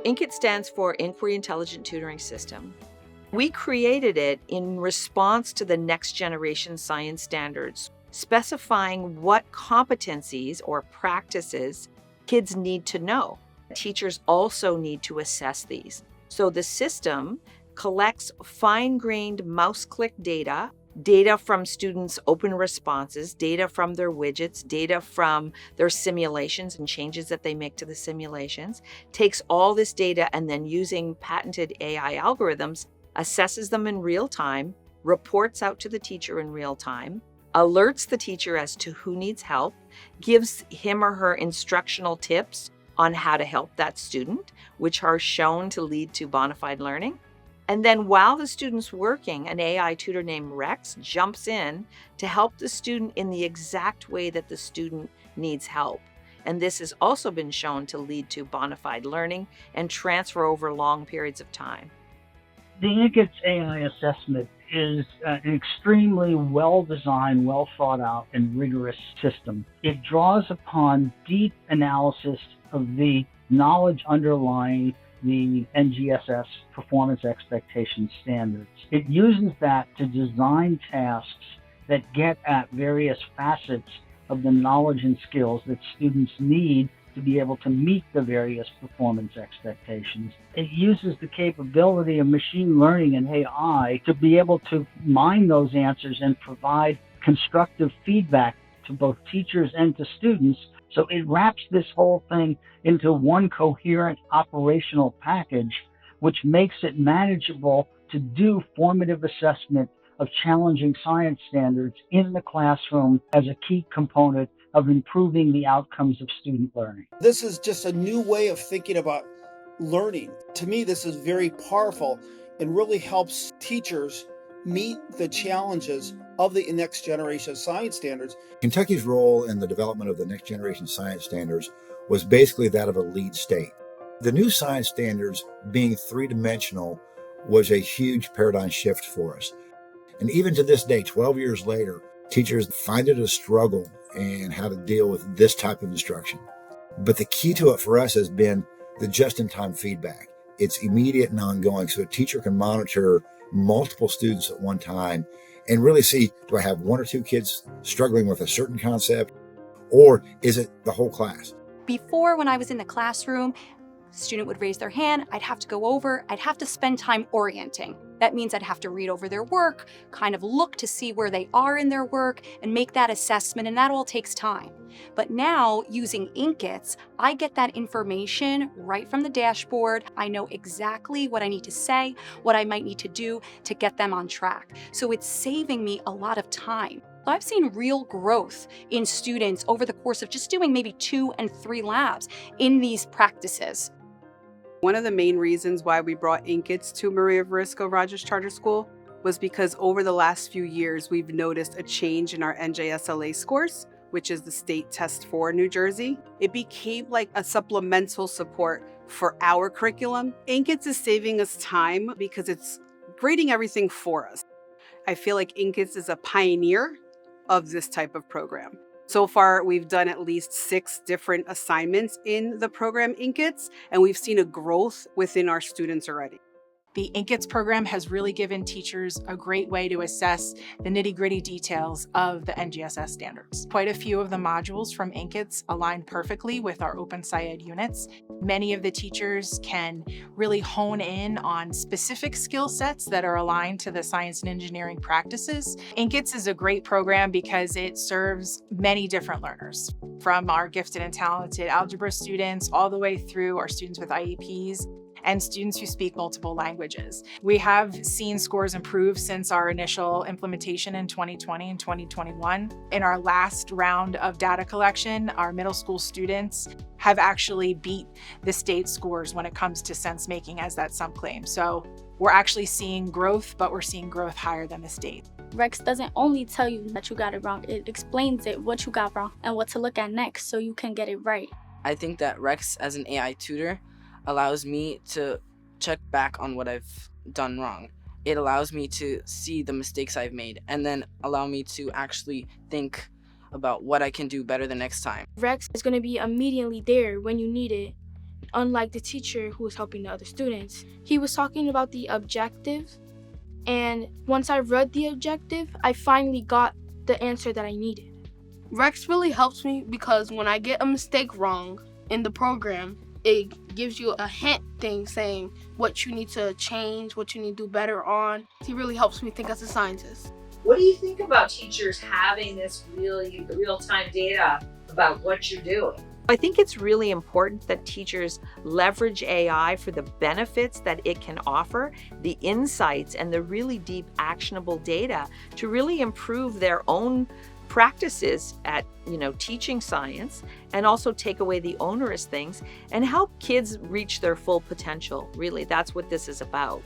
Inq-ITS stands for Inquiry Intelligent Tutoring System. We created it in response to the next generation science standards, specifying what competencies or practices kids need to know. Teachers also need to assess these. So the system collects fine-grained mouse click data from students' open responses, data from their widgets, data from their simulations and changes that they make to the simulations, takes all this data and then using patented AI algorithms, assesses them in real time, reports out to the teacher in real time, alerts the teacher as to who needs help, gives him or her instructional tips on how to help that student, which are shown to lead to bona fide learning. And then while the student's working, an AI tutor named Rex jumps in to help the student in the exact way that the student needs help. And this has also been shown to lead to bona fide learning and transfer over long periods of time. The Inq-ITS AI assessment is an extremely well-designed, well-thought-out, and rigorous system. It draws upon deep analysis of the knowledge underlying the NGSS performance expectation standards. It uses that to design tasks that get at various facets of the knowledge and skills that students need to be able to meet the various performance expectations. It uses the capability of machine learning and AI to be able to mine those answers and provide constructive feedback to both teachers and to students. So it wraps this whole thing into one coherent operational package, which makes it manageable to do formative assessment of challenging science standards in the classroom as a key component of improving the outcomes of student learning. This is just a new way of thinking about learning. To me, this is very powerful and really helps teachers meet the challenges of the next generation science standards. Kentucky's role in the development of the next generation science standards was basically that of a lead state. The new science standards being three-dimensional was a huge paradigm shift for us. And even to this day, 12 years later, teachers find it a struggle and how to deal with this type of instruction. But the key to it for us has been the just-in-time feedback. It's immediate and ongoing, so a teacher can monitor multiple students at one time and really see, do I have one or two kids struggling with a certain concept, or is it the whole class? Before, when I was in the classroom, a student would raise their hand, I'd have to go over, I'd have to spend time orienting. That means I'd have to read over their work, kind of look to see where they are in their work and make that assessment, and that all takes time. But now, using Inq-ITS, I get that information right from the dashboard. I know exactly what I need to say, what I might need to do to get them on track. So it's saving me a lot of time. I've seen real growth in students over the course of just doing maybe 2 and 3 labs in these practices. One of the main reasons why we brought Inq-ITS to Maria Varisco Rogers Charter School was because over the last few years, we've noticed a change in our NJSLA scores, which is the state test for New Jersey. It became like a supplemental support for our curriculum. Inq-ITS is saving us time because it's grading everything for us. I feel like Inq-ITS is a pioneer of this type of program. So far, we've done at least 6 different assignments in the program Inq-ITS, and we've seen a growth within our students already. The Inq-ITS program has really given teachers a great way to assess the nitty-gritty details of the NGSS standards. Quite a few of the modules from Inq-ITS align perfectly with our OpenSciEd units. Many of the teachers can really hone in on specific skill sets that are aligned to the science and engineering practices. Inq-ITS is a great program because it serves many different learners, from our gifted and talented algebra students all the way through our students with IEPs and students who speak multiple languages. We have seen scores improve since our initial implementation in 2020 and 2021. In our last round of data collection, our middle school students have actually beat the state scores when it comes to sense making as that subclaim. So we're actually seeing growth, but we're seeing growth higher than the state. Rex doesn't only tell you that you got it wrong, it explains what you got wrong and what to look at next so you can get it right. I think that Rex, as an AI tutor, allows me to check back on what I've done wrong. It allows me to see the mistakes I've made and then allow me to actually think about what I can do better the next time. Rex is going to be immediately there when you need it. unlike the teacher who was helping the other students. He was talking about the objective, and once I read the objective, I finally got the answer that I needed. Rex really helps me because when I get a mistake wrong in the program, it gives you a hint thing saying what you need to change, what you need to do better on. He really helps me think as a scientist. What do you think about teachers having this really real-time data about what you're doing? I think it's really important that teachers leverage AI for the benefits that it can offer, the insights and the really deep actionable data to really improve their own practices at teaching science, and also take away the onerous things and help kids reach their full potential. Really, that's what this is about.